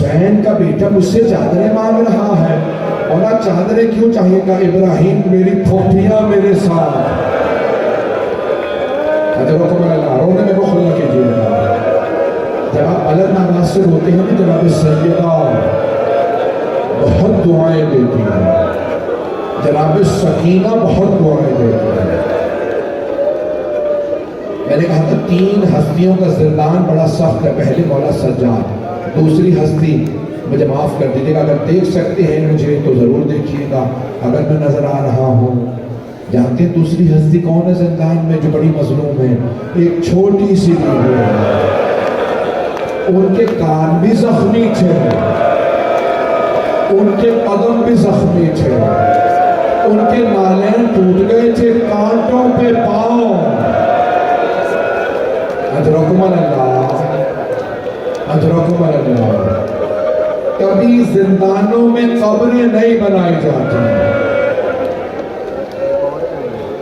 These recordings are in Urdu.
حسین کا بیٹا مجھ سے چادریں مانگ رہا ہے، اور چادریں کیوں چاہیے گا؟ ابراہیم میری پھوپھیاں میرے ساتھ۔ حضرت رونے میں بخل نہ کیجیے گا۔ جب آپ الگ ناراض سے روتے ہیں نا، جناب سیدہ بہت دعائیں دیتی ہیں، جناب سکینہ بہت دعائیں دیتی ہیں۔ میں نے کہا تھا 3 ہستیوں کا زندان بڑا سخت ہے۔ پہلے مولا سجاد، دوسری ہستی مجھے معاف کر دیجیے گا، اگر دیکھ سکتے ہیں مجھے تو ضرور دیکھیے گا اگر میں نظر آ رہا ہوں۔ جانتے ہیں دوسری ہستی کون ہے زندان میں جو بڑی مظلوم ہے؟ ایک چھوٹی سی بیوی ہے۔ ان کے کان بھی زخمی تھے، ان کے قدم بھی زخمی تھے، ان کے نالین ٹوٹ گئے تھے، کانٹوں پہ پاؤں۔ اجرکم اللہ، اجرکم اللہ۔ کبھی زندانوں میں قبریں نہیں بنائی جاتی۔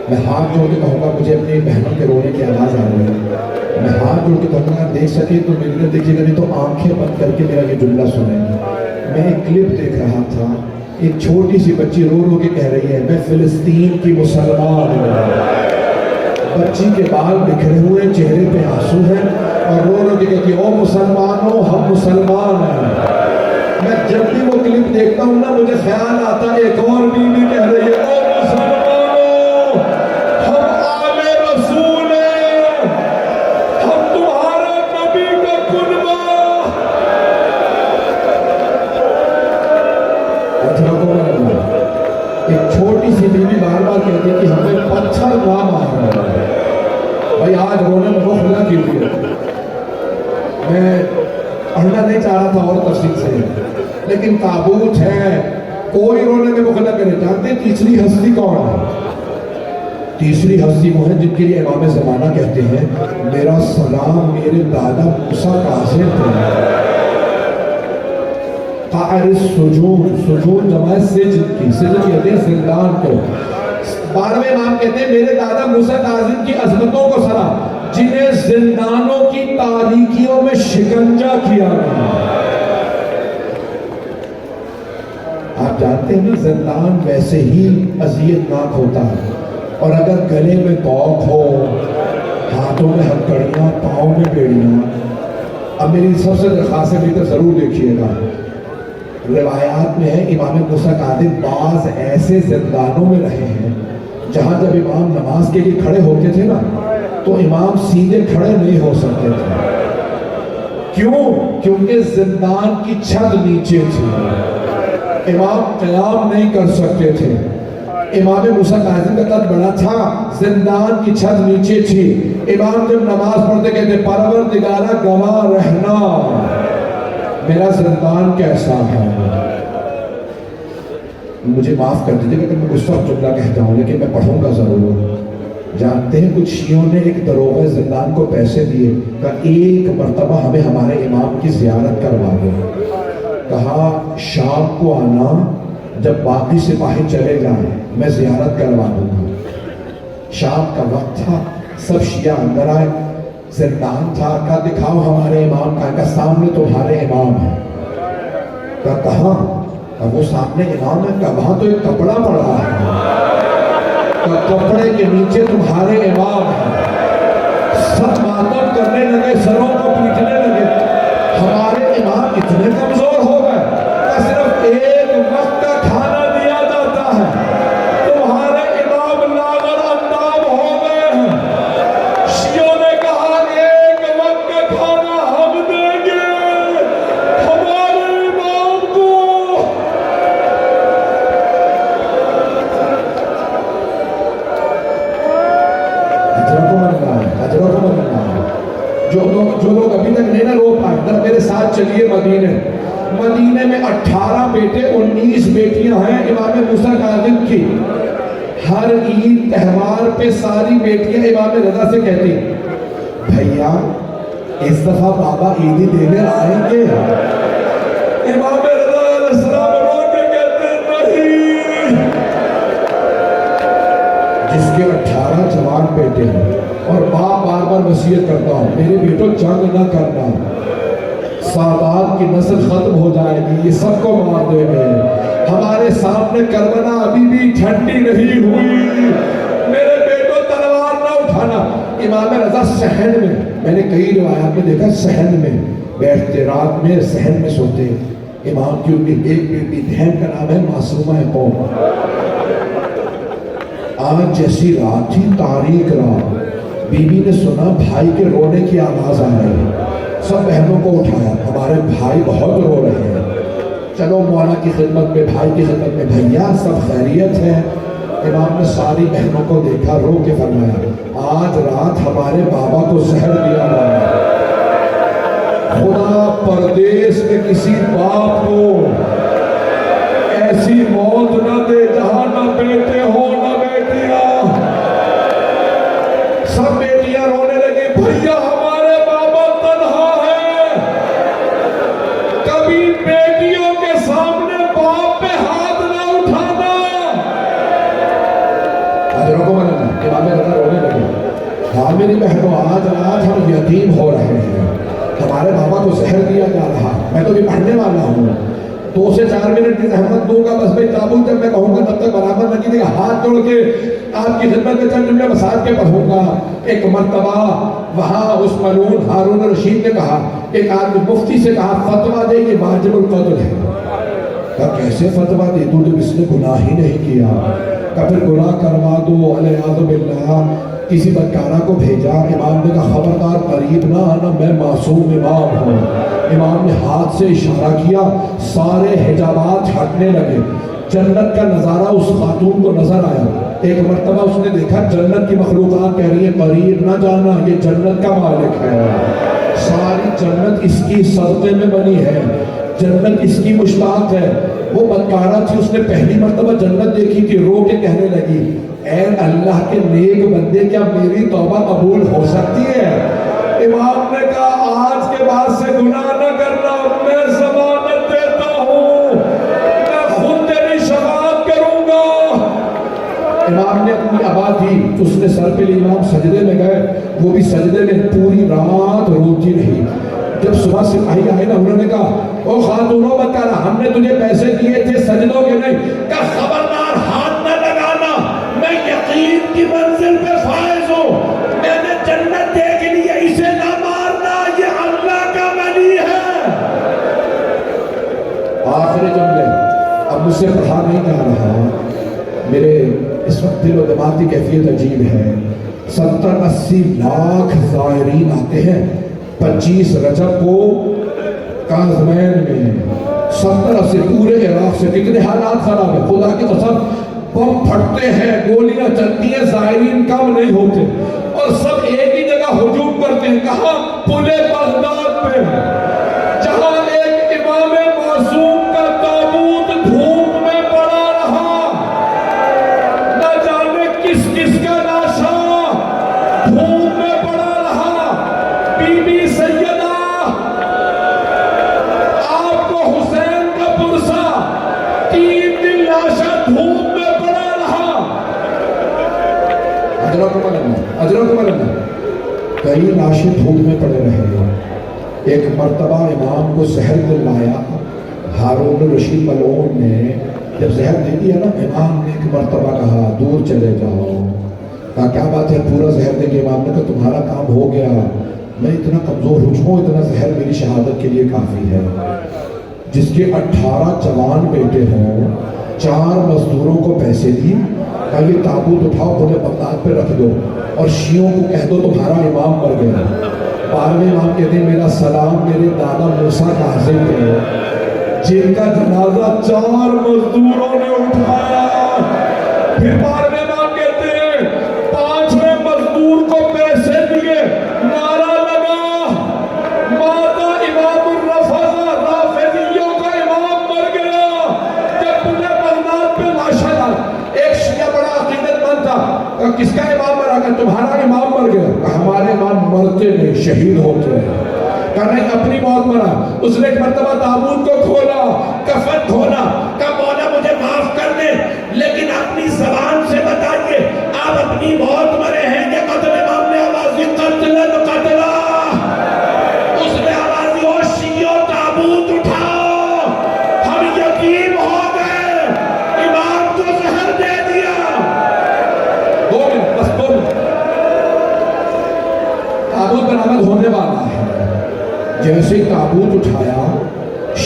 میں ہاتھ جوڑ کے کہوں گا، مجھے اپنی بہنوں کے رونے کی آواز آ رہی ہے، میں ہاتھ جوڑ کے کہوں گا دیکھ سکے تو میری طرف دیکھیے گا، نہیں تو آنکھیں بند کر کے میرا یہ جملہ سنیں۔ میں ایک کلپ دیکھ رہا تھا، ایک چھوٹی سی بچی رو رو کے کہہ رہی ہے میں فلسطین کی مسلمان ہوں۔ بچی کے بال بکھرے ہوئے، چہرے پہ آنسو ہیں، اور رو رو کے کہتی ہے او مسلمانوں ہم مسلمان ہیں۔ میں جب بھی وہ کلپ دیکھتا ہوں نا، مجھے خیال آتا ہے ایک اور بیوی کہہ رہی ہے او مسلمانوں ہم آل رسول ہیں، ہم تمہارے نبی کا کنبہ۔ ایک چھوٹی سی بیوی بار بار کہتی ہے کہ ہمیں پتھر نہ مارنا۔ بھائی آج رونے میں رخ نہ کیجیے، میں پڑھنا نہیں چاہ رہا تھا اور تفصیل سے، لیکن تابوت ہے، کوئی رونے میں رخ نہ کرے۔ جانتے تیسری ہستی کون ہے؟ تیسری ہستی وہ ہے جن کے لیے امام زمانہ کہتے ہیں میرا سلام میرے دادا موسیٰ کاظم تھے۔ قاعر السجون، سجون جمع سجن کی، سجن کہتے ہیں زندان کو۔ 12ویں امام کہتے ہیں میرے دادا موسیٰ کاظم کی عظمتوں کو سلام، جنہیں زندانوں کی تاریکیوں میں شکنجہ کیا گیا۔ آپ جانتے ہیں نا زندان ویسے ہی اذیت ناک ہوتا ہے، اور اگر گلے میں توق ہو، ہاتھوں میں ہتھکڑیاں، پاؤں میں بیڑیاں۔ اب میری سب سے درخواست ہے میری ضرور دیکھیے گا، روایات میں ہے امام موسیٰ کاظم بعض ایسے زندانوں میں رہے ہیں جہاں جب امام نماز کے لیے کھڑے ہوتے تھے نا تو امام سیدھے کھڑے نہیں ہو سکتے تھے۔ کیوں؟ کیونکہ زندان کی چھت نیچے تھی، امام قیام نہیں کر سکتے تھے۔ امام موسیٰ کاظم کا قد بڑا تھا، زندان کی چھت نیچے تھی، امام جب نماز پڑھتے کہتے پروردگارہ گواہ رہنا میرا زندان کیسا ہے۔ مجھے معاف کر دیجیے کہ میں غصہ جملہ کہتا ہوں لیکن میں پڑھوں گا ضرور۔ جانتے ہیں کچھ شیعوں نے ایک دروغ زندان کو پیسے دیے، کہا ایک مرتبہ ہمیں ہمارے امام کی زیارت کروا دو۔ کہا شام کو آنا، جب باقی سپاہی چلے جائیں میں زیارت کروا دوں گا۔ شام کا وقت تھا، سب شیعہ اندر آئے، زندان تھا، کہا دکھاؤ ہمارے امام کا، کہا سامنے تمہارے امام ہے۔ کہا کہاں؟ کہا وہ سامنے امام ہے، کہا وہاں تو ایک کپڑا پڑا ہے، کہا کپڑے کے نیچے تمہارے امام ہے۔ سب ماتم کرنے لگے، سروں کو پیٹنے لگے، ہمارے امام اتنے کمزور ہو گئے، کہا صرف ایک وقت کا کھانا دیا جاتا ہے، تمہارے امام لاغر اندام ہو گئے ہیں۔ شیعوں نے کہا ایک وقت کا کھانا ہم دیں گے ہمارے امام کو۔ جو لوگ ابھی تک نہیں نہ رو پائے تب میرے ساتھ چلیے مدینے۔ مدینے میں 18 بیٹے 19 بیٹیاں ہیں امام موسیٰ کاظم کی۔ ہر عید تہوار پہ ساری بیٹیاں امام رضا سے کہتی بھیا اس دفعہ بابا عیدی دینے آئیں گے؟ امام رضا علیہ السلام رو کے کہتے نہیں۔ جس کے 18 جوان بیٹے ہیں اور باپ بار بار وصیت کرتا ہوں میرے بیٹوں جنگ نہ کرنا، سادات کی نسل ختم ہو جائے گی، یہ سب کو مار دیں گے۔ ہمارے سامنے کربلا ابھی بھی ٹھنڈی نہیں ہوئی، میرے بیٹوں تلوار نہ اٹھانا۔ امام رضا صحن میں نے کئی روایات میں دیکھا، صحن میں بیٹھتے، رات میں صحن میں سوتے۔ امام کی ان کی ایک بیٹی بہن کا نام ہے معصومہ قوم۔ آج جیسی رات تھی، تاریک رات، بی بی نے سنا بھائی کے رونے کی آواز آ رہی ہے، سب بہنوں کو اٹھایا، ہمارے بھائی بہت رو رہے ہیں، چلو مولا کی خدمت میں، بھائی کی خدمت میں، بھیا سب خیریت ہے؟ امام نے ساری بہنوں کو دیکھا، رو کے فرمایا آج رات ہمارے بابا کو زہر دیا گیا، خدا پردیس میں کسی باپ کو ایسی موت نہ دے جہاں نہ بیٹے ہو نہ بیٹیاں۔ سب بیٹیاں رونے لگی، بھیا ہمارے بابا تنہا ہے۔ کبھی بیٹیوں کے سامنے باپ پہ ہاتھ نہ اٹھانا۔ حضرت کو ملنا امام رضا رونے لگے، ہاں میری بہنوں آج رات ہم یتیم ہو رہے ہیں، ہمارے بابا کو زہر دیا جا رہا، میں تو بھی پڑھنے والا ہوں، 2 سے 4 منٹ کی زحمت دوں گا، بس بھائی تابوت جب میں کہوں گا تب تک برابر نہ کیجیے گا، ہاتھ جوڑ کے آپ کی خدمت میں چند جملے بساط کے پڑھوں گا۔ ایک مرتبہ وہاں اس ملعون ہارون رشید نے کہا، ایک آدمی مفتی سے کہا فتویٰ دے کہ واجب القتل ہے۔ کہا کیسے فتویٰ دے، تو جب اس نے گناہ ہی نہیں کیا؟ کہا پھر گناہ کروا دو، علیہ باللہ۔ کسی بدکارہ کو بھیجا، امام نے کہا خبردار قریب نہ آنا، میں معصوم امام ہوں۔ امام نے ہاتھ سے اشارہ کیا، سارے حجابات ہٹنے لگے، جنت کا نظارہ اس خاتون کو نظر آیا۔ ایک مرتبہ اس نے دیکھا جنت کی مخلوقات کہہ رہی ہے قریب نہ جانا، یہ جنت کا مالک ہے، ساری جنت اس کی صدقے میں بنی ہے، جنت اس کی مشتاق ہے۔ وہ بدکارہ تھی، اس نے پہلی مرتبہ جنت دیکھی تھی، رو کے کہنے لگی اے اللہ کے نیک بندے، کیا میری توبہ قبول ہو سکتی ہے؟ امام نے کہا آج کے بعد سے گناہ نہ کرنا، میں ضمانت دیتا ہوں، میں خود تیری شفاعت کروں گا۔ امام نے اپنی ابا تھی، اس نے سر پہ لی، امام سجدے میں گئے، وہ بھی سجدے میں پوری رات روتی رہی۔ جب صبح سپاہی آئے نا، انہوں نے کہا او خاتونوں بدکارہ، ہم نے تجھے پیسے دیے تھے، سجدوں کے نہیں؟ کہا خبردار ہاتھ نہ لگانا، میں یقین کی منزل پہ فائز ہوں، میں نے جنت دیکھ لی ہے، اسے نہ مارنا، یہ اللہ کا ولی ہے۔ آخری جملے اب مجھ سے پڑھا نہیں جا رہا، میرے اس وقت دل و دماغ کی کیفیت عجیب ہے۔ 70-80 لاکھ زائرین آتے ہیں 25 رجب کو کاظمین میں، 70-80 پورے عراق سے، کتنے حالات خراب ہیں، خدا کی قسم، بم پھٹتے ہیں، گولیاں چلتی ہیں، زائرین کم نہیں ہوتے، اور سب ایک ہی جگہ ہجوم کرتے ہیں، کہاں؟ پلے بغداد پہ، جہاں ایک امام معصوم کا تابوت دھوپ میں پڑا رہا، نہ جانے کس کس کا لاشا دھوپ میں پڑا رہا۔ بی بی سیدہ آپ کو حسین کا پرسا 3 دن لاشا دھوپ میں پڑا رہا۔ اجرکم اللہ، کئی لاشیں دھوپ میں پڑے رہے۔ ایک مرتبہ امام کو زہر دلوایا، ہارون رشید ملعون نے جب زہر دے دیا نا، امام نے ایک مرتبہ کہا دور چلے جاؤ۔ کہا کیا بات ہے، پورا زہر دے کے؟ امام نے کہا تمہارا کام ہو گیا، میں اتنا کمزور ہو چکا ہوں، اتنا زہر میری شہادت کے لیے کافی ہے۔ جس کے 18 جوان بیٹے ہوں، 4 مزدوروں کو پیسے دی، کہا یہ تابوت اٹھاؤ، پورے بغداد پہ رکھ دو، اور شیعوں کو کہہ دو تمہارا امام مر گیا۔ 12ویں امام کہتے ہیں میرا سلام میرے دادا موسیٰ کاظم پہ، جن کا جنازہ 4 مزدوروں نے اٹھایا۔ پھر 12ویں امام کہتے ہیں 5ویں مزدور کو پیسے دیے، نعرہ لگا ماتا امام الرفضہ، رافضیوں کا امام مر گیا۔ جب پورے بغداد پہ لاشا ڈال، ایک شیعہ بڑا عقیدت مند تھا، کہا کس کا امام مرا؟ کہ تمہارا امام مر گیا۔ کہا ہمارے امام مرتے نہیں، شہید ہوتے ہیں۔ کہا نہیں، اپنی موت مرا۔ اس نے ایک مرتبہ تابوت کو کھولا، کفن کھولا، کہا مولا مجھے معاف کر دے، لیکن اپنی زبان سے بتائیے آپ اپنی موت مرے ہیں کہ قتل؟ امام نے آواز دی قتل قتلا۔ اس نے آواز دی او شیعوں